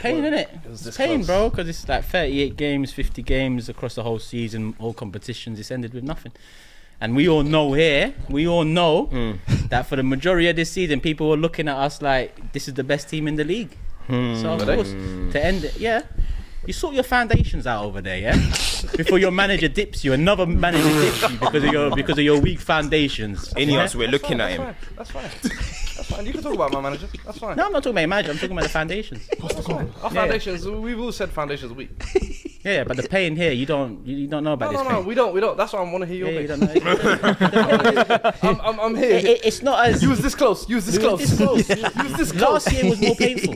Pain, innit? It's pain, bro, because it's like 38 games, 50 games across the whole season, all competitions. It's ended with nothing. And we all know that for the majority of this season, people were looking at us like this is the best team in the league. So of course, to end it, you sort your foundations out over there, yeah. Before your manager dips you, another manager dips you because of your weak foundations. Ineos, we're looking at him. That's fine. You can talk about my manager. That's fine. No, I'm not talking about your manager. I'm talking about the foundations. Our foundations. We've all said foundations are weak. Yeah, but the pain here, you don't know about this. No, we don't. That's why I want to hear your you bit. don't know. I'm here. It's not as. You was this close. Last year was more painful.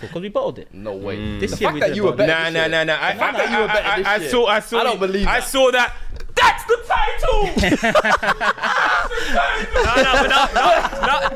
Because we bottled it. No way. This the year fact that you were better. No. The fact that you were better this year. I saw. I don't believe that. I saw that. That's the title.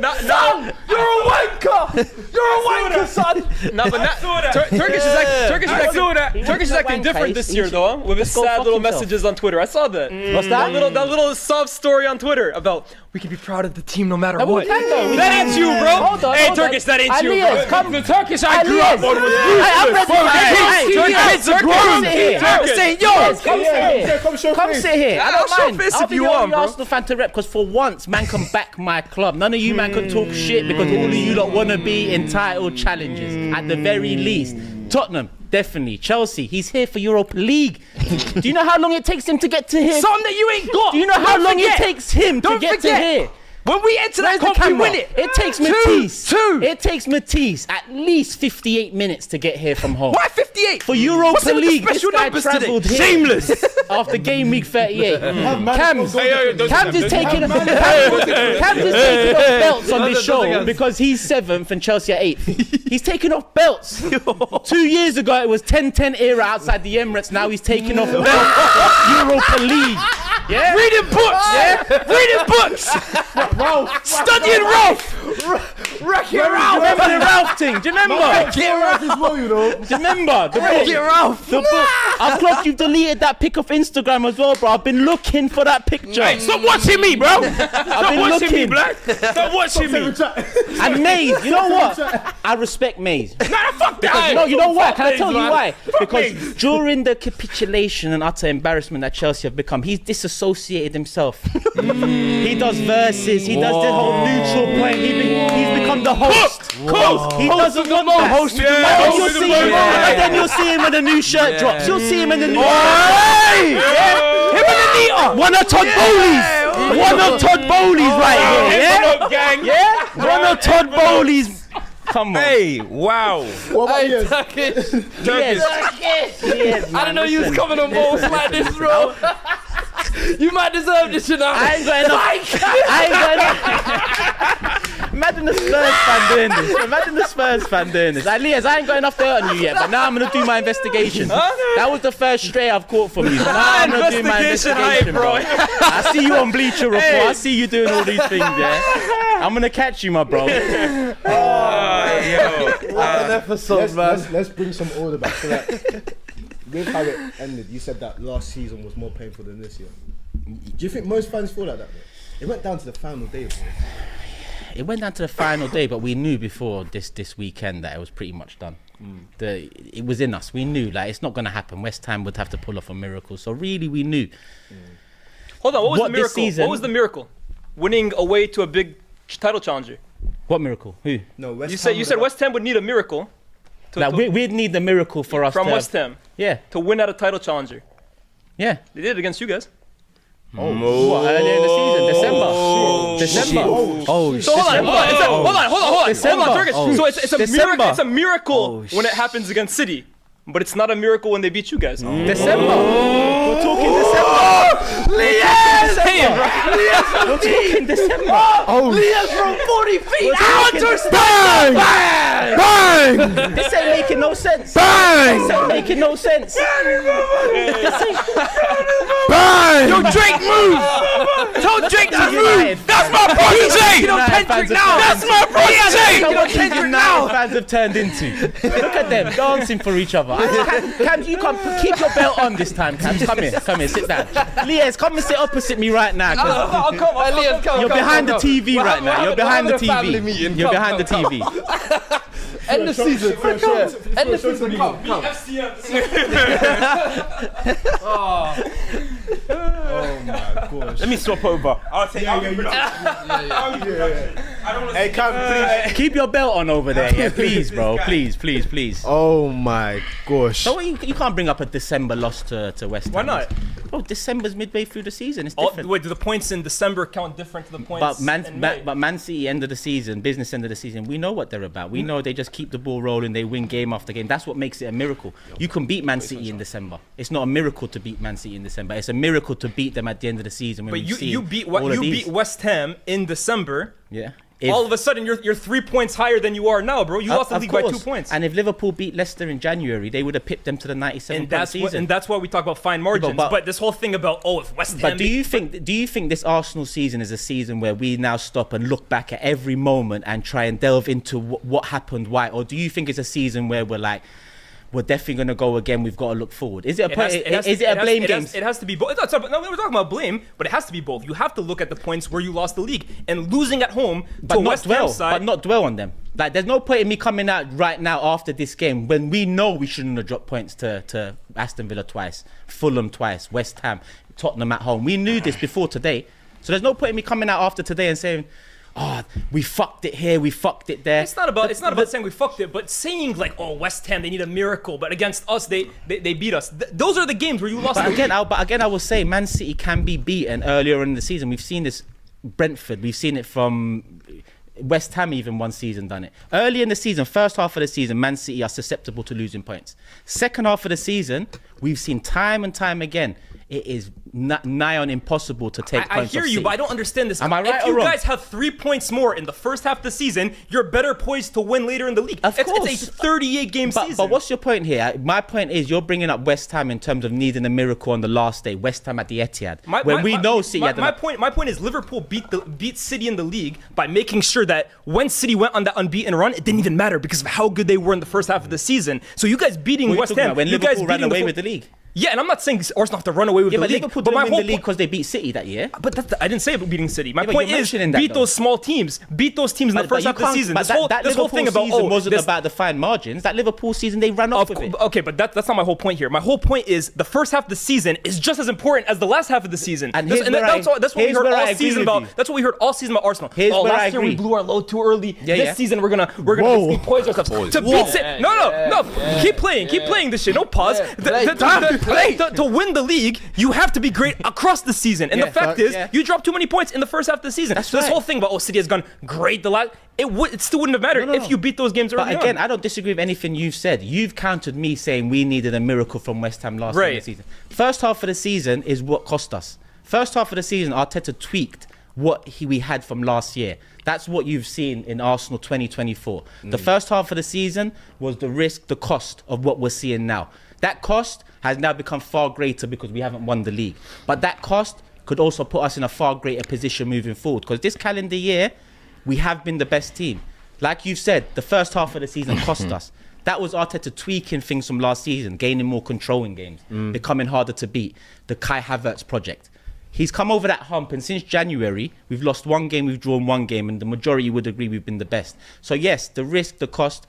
No. Son, you're a wanker. Son. No, but Turkish is acting different this year, though, with his sad little messages on Twitter. I saw that. What's that? That little soft story on Twitter about we can be proud of the team no matter what. That ain't you, bro. Hey, Turkish, that ain't you, bro. Come the Turkish I grew up on was Come sit here. I don't mind. Face I'll if be you the want, only bro. Arsenal fan to rep because for once, man can back my club. None of you man can talk shit because all of you lot want to be entitled challenges at the very least. Tottenham, definitely. Chelsea, he's here for Europa League. Do you know how long it takes him to get to here? Something that you ain't got. Do you know how long it takes him to get to here? When we enter that Where's the cup, we camera? win it. It takes Matisse. Two. It takes Matisse at least 58 minutes to get here from home. Why 58? For Europa What's it with the League, special this guy numbers today? travelled here. Shameless. After game week 38. Cam's is taking off belts on this show because he's 7th and Chelsea are 8th. He's taking off belts. 2 years ago it was 10-10 era outside the Emirates. Now he's taking off belts. Europa League. Yeah? Reading books. Yeah? Reading books. Ralph. Studying Ralph. Wreck-It Ralph. Remember the Ralph thing? Do you remember? Do you remember? The book. Ralph. The book. I've clocked you've deleted that pic off Instagram as well, bro. I've been looking for that picture. Hey, stop watching me, bro. Stop watching me, Black. Stop watching me. And Maze, you know what? I respect Maze. Nah, fuck that. No, you know why? Can I tell you why? Because during the capitulation and utter embarrassment that Chelsea have become, he's disassociated himself. He does verses. He does the whole neutral point. He's become the host. He doesn't want the host to do that. And then you'll see him when the new shirt drops. You'll see him in the new shirt. Him and Anita. One of Todd Bowley's. One of Todd Bowley's right here. Yeah? One of Todd Bowley's. Come on. Hey, wow. Hey, Turkish. Yes. I didn't know you was coming on balls like this, bro. You might deserve this, you know. I ain't got enough. Imagine the Spurs fan doing this. Elias, I ain't got enough dirt on you yet, but now I'm gonna do my investigation. That was the first stray I've caught from you. But now I'm gonna do my investigation, bro. I see you on Bleacher Report. I see you doing all these things, yeah. I'm gonna catch you, my bro. What an episode, man. Let's bring some order back. So that with how it ended, you said that last season was more painful than this year. Do you think most fans feel like that, bro? It went down to the final day, bro. It went down to the final day, but we knew before this weekend that it was pretty much done. It was in us. We knew, like, it's not going to happen. West Ham would have to pull off a miracle. So really, we knew. Hold on, what was the miracle? Season, what was the miracle? Winning away to a big title challenger. What miracle? Who? No, West You Ham said West Ham would need a miracle. We'd need the miracle for us from to West Ham. Yeah. To win at a title challenger. Yeah. They did it against you guys. What, earlier in the season? December. So hold on. December. Turkish. So it's a December. miracle. It's a miracle when it happens against City, but it's not a miracle when they beat you guys. December. We're talking December. Lias! We're talking December. Lias from 40 feet. Bang! This ain't making no sense. Bang! This ain't making no sense. Bang! Yo, Drake, move! Tell Drake to move! That's my protege! That's my protege! That's what Kendrick now fans have turned into. Look at them dancing for each other. Cam, you can't keep your belt on this time, Cam. Come here, sit down. Lias, come and sit opposite me right now. Lias, come. You're behind the TV right now. You're behind the TV. Meeting. You're behind the TV. End the season. End the season. Come. Oh my gosh. Let me swap over. I'll take. I don't want to. Hey, Cam, please. Keep your belt on over there, yeah, please, bro. Please. Oh my gosh. So you can't bring up a December loss to West Ham. Why not? Oh, December's midway through the season. It's Oh, different. wait, do the points in December count different to the points in May? But Man City end of the season, business end of the season, we know what they're about. We know they just keep the ball rolling. They win game after game. That's what makes it a miracle. You can beat Man City in December. It's not a miracle to beat Man City in December. It's a miracle to beat them at the end of the season. When But we've seen you beat all of these. beat West Ham in December. Yeah. All of a sudden, you're 3 points higher than you are now, bro. You lost the Of league by 2 course. points. And if Liverpool beat Leicester in January, they would have pipped them to the 97th season. And that's why we talk about fine margins. But this whole thing about if West Ham. But do you think this Arsenal season is a season where we now stop and look back at every moment and try and delve into what happened, why, or do you think it's a season where we're like, we're definitely going to go again, we've got to look forward? Is it a blame game? It has to be both. No, we're talking about blame, but it has to be both. You have to look at the points where you lost the league and losing at home to West Ham side. But not dwell on them. Like, there's no point in me coming out right now after this game when we know we shouldn't have dropped points to Aston Villa twice, Fulham twice, West Ham, Tottenham at home. We knew this before today. So there's no point in me coming out after today and saying, we fucked it here, we fucked it there. It's not about saying we fucked it, but saying like, West Ham, they need a miracle, but against us, they beat us. Those are the games where you lost. But again, I will say Man City can be beaten earlier in the season. We've seen this Brentford, we've seen it from West Ham, even one season done it. Early in the season, first half of the season, Man City are susceptible to losing points. Second half of the season, we've seen time and time again, it is nigh on impossible to take points I hear off you, City. but I don't understand this. Am I right if or you wrong? guys have 3 points more in the first half of the season, you're better poised to win later in the league. Of course. It's a 38-game season. But what's your point here? My point is you're bringing up West Ham in terms of needing a miracle on the last day. West Ham at the Etihad. My point is Liverpool beat City in the league by making sure that when City went on that unbeaten run, it didn't even matter because of how good they were in the first half of the season. So you guys beating West Ham, when you Liverpool guys ran beating away with the league. Yeah, and I'm not saying Arsenal have to run away with the but league. Liverpool but didn't win the league because they beat City that year. But I didn't say about beating City. My but point you're is mentioning that, beat though. those small teams. Beat those teams in the first half of the season. But This whole thing about season wasn't about the fine margins. That Liverpool season, they ran off with it. Okay, but that's not my whole point here. My whole point is the first half of the season is just as important as the last half of the season. And that's what we heard all season about. That's what we heard all season about Arsenal. Last year we blew our load too early. This season we're gonna basically poise ourselves to beat City. No. Keep playing this shit. No pause. To win the league, you have to be great across the season. And the fact is, you dropped too many points in the first half of the season. So this whole thing about City has gone great the last. It still wouldn't have mattered if you beat those games early on. But again, I don't disagree with anything you've said. You've countered me saying we needed a miracle from West Ham last season. First half of the season is what cost us. First half of the season, Arteta tweaked what we had from last year. That's what you've seen in Arsenal 2024. The first half of the season was the risk, the cost of what we're seeing now. That cost has now become far greater because we haven't won the league. But that cost could also put us in a far greater position moving forward. Because this calendar year, we have been the best team. Like you've said, the first half of the season cost us. That was Arteta tweaking things from last season, gaining more control in games, becoming harder to beat. The Kai Havertz project. He's come over that hump, and since January, we've lost one game, we've drawn one game, and the majority would agree we've been the best. So yes, the risk, the cost,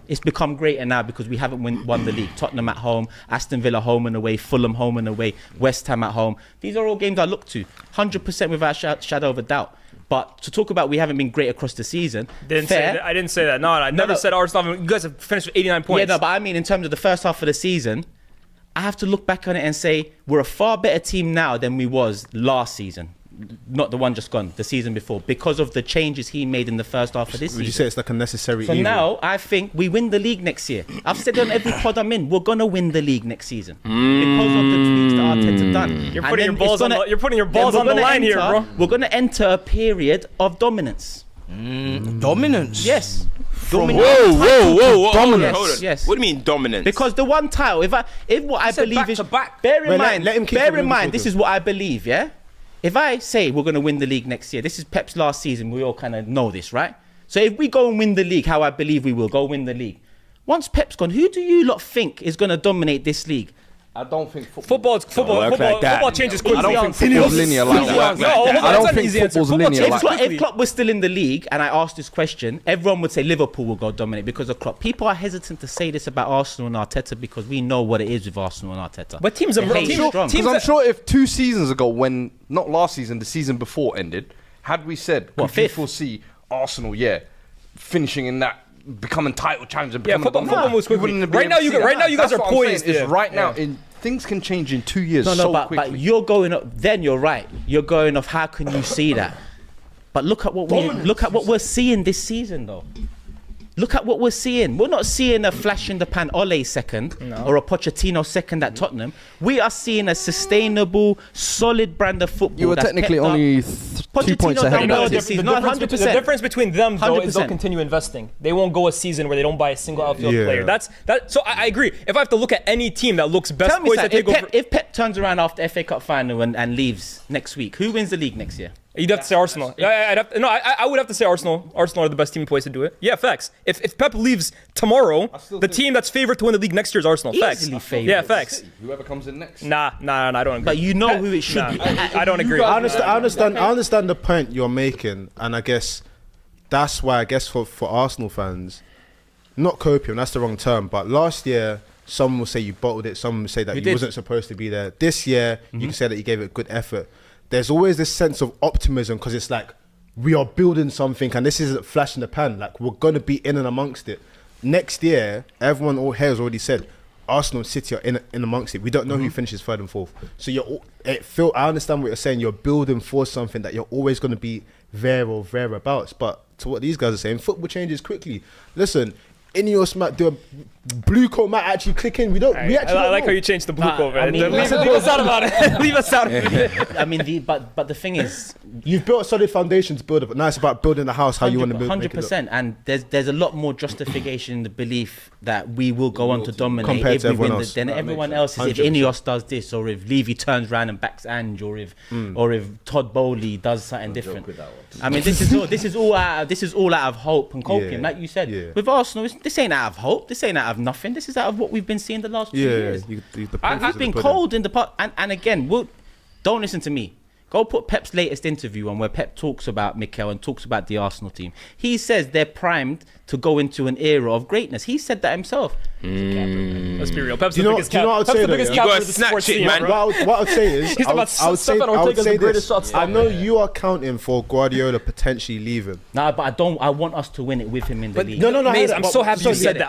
it's become greater now because we haven't won the league. Tottenham at home, Aston Villa home and away, Fulham home and away, West Ham at home. These are all games I look to, 100% without shadow of a doubt. But to talk about we haven't been great across the season, I didn't say that. No, I never said Arsenal. You guys have finished with 89 points. Yeah, no, but I mean in terms of the first half of the season, I have to look back on it and say we're a far better team now than we was last season. Not the one just gone, the season before, because of the changes he made in the first half of this season. Would you say it's like a necessary So evil? now I think we win the league next year. I've said on every pod I'm in, we're gonna win the league next season because of the tweaks that Arteta done. You're putting your balls on the line here, bro. We're gonna enter a period of dominance. Dominance? Yes. Whoa. Hold on. Yes. What do you mean dominance? Because the one title, if what I believe is, bear in mind, this is what I believe, yeah? If I say we're going to win the league next year, this is Pep's last season, we all kind of know this, right? So if we go and win the league, how I believe we will go win the league. Once Pep's gone, who do you lot think is going to dominate this league? I don't think football Football changes quickly. I don't think football's linear like that. I don't think football's linear like that. If Klopp was still in the league and I asked this question, everyone would say Liverpool will go dominate because of Klopp. People are hesitant to say this about Arsenal and Arteta because we know what it is with Arsenal and Arteta. But teams are strong. Because I'm sure if 2 seasons ago, when not last season, the season before ended, had we said, could you foresee Arsenal, finishing in that, becoming title challengers, football moves quickly. Right now, you guys are poised. Right now, things can change in 2 years quickly. But you're going up. Then you're right. You're going off. How can you see that? But look at what we're seeing this season, though. Look at what we're seeing. We're not seeing a flash in the pan Ole second or a Pochettino second at Tottenham. We are seeing a sustainable, solid brand of football. You were technically only 2 points ahead. The difference between them, though, is they'll continue investing. They won't go a season where they don't buy a single outfield player. So I agree. If I have to look at any team that looks best poised to take over, if Pep turns around after FA Cup final and leaves next week, who wins the league next year? You'd have to say Arsenal. I would have to say Arsenal. Arsenal are the best team poised to do it. Yeah, facts. If Pep leaves tomorrow, the team that's favored to win the league next year is Arsenal. Facts. Easily favored. Yeah, facts. Whoever comes in next. Nah, I don't agree. But you know who it should be. I don't agree. I understand the point you're making, and I guess that's why for Arsenal fans, not copium, that's the wrong term, but last year some will say you bottled it, some will say that you wasn't supposed to be there. This year you can say that you gave it good effort. There's always this sense of optimism because it's like we are building something and this isn't flash in the pan. Like we're going to be in and amongst it. Next year, everyone here has already said Arsenal and City are in amongst it. We don't know who finishes third and fourth. So I understand what you're saying. You're building for something that you're always going to be there or thereabouts. But to what these guys are saying, football changes quickly. Listen, Ineos might do a blue coat might actually click in. I like how you changed the blue coat, man. Leave us out about it. Leave us out of it. I mean, but the thing is, you've built a solid foundation to build it. But now it's about building the house how you want to build it. 100%. And there's a lot more justification in the belief that we will go on to dominate compared to everyone else. Than everyone else. If Ineos does this, or if Levy turns around and backs Ange, or if Todd Bowley does something different. I mean, this is all out of hope and copium, like you said. With Arsenal, this ain't out of hope. This ain't out of nothing. This is out of what we've been seeing the last few years. I've been cold in the past, and again, don't listen to me. Go put Pep's latest interview on where Pep talks about Mikel and talks about the Arsenal team. He says they're primed to go into an era of greatness. He said that himself. Let's be real. Pep's the biggest capper of the sports team, man. What I'd say is, He's about Stefan Ortega's the greatest shot stopper. I know you are counting for Guardiola potentially leaving. Nah, but I want us to win it with him in the league. No. I'm so happy you said that.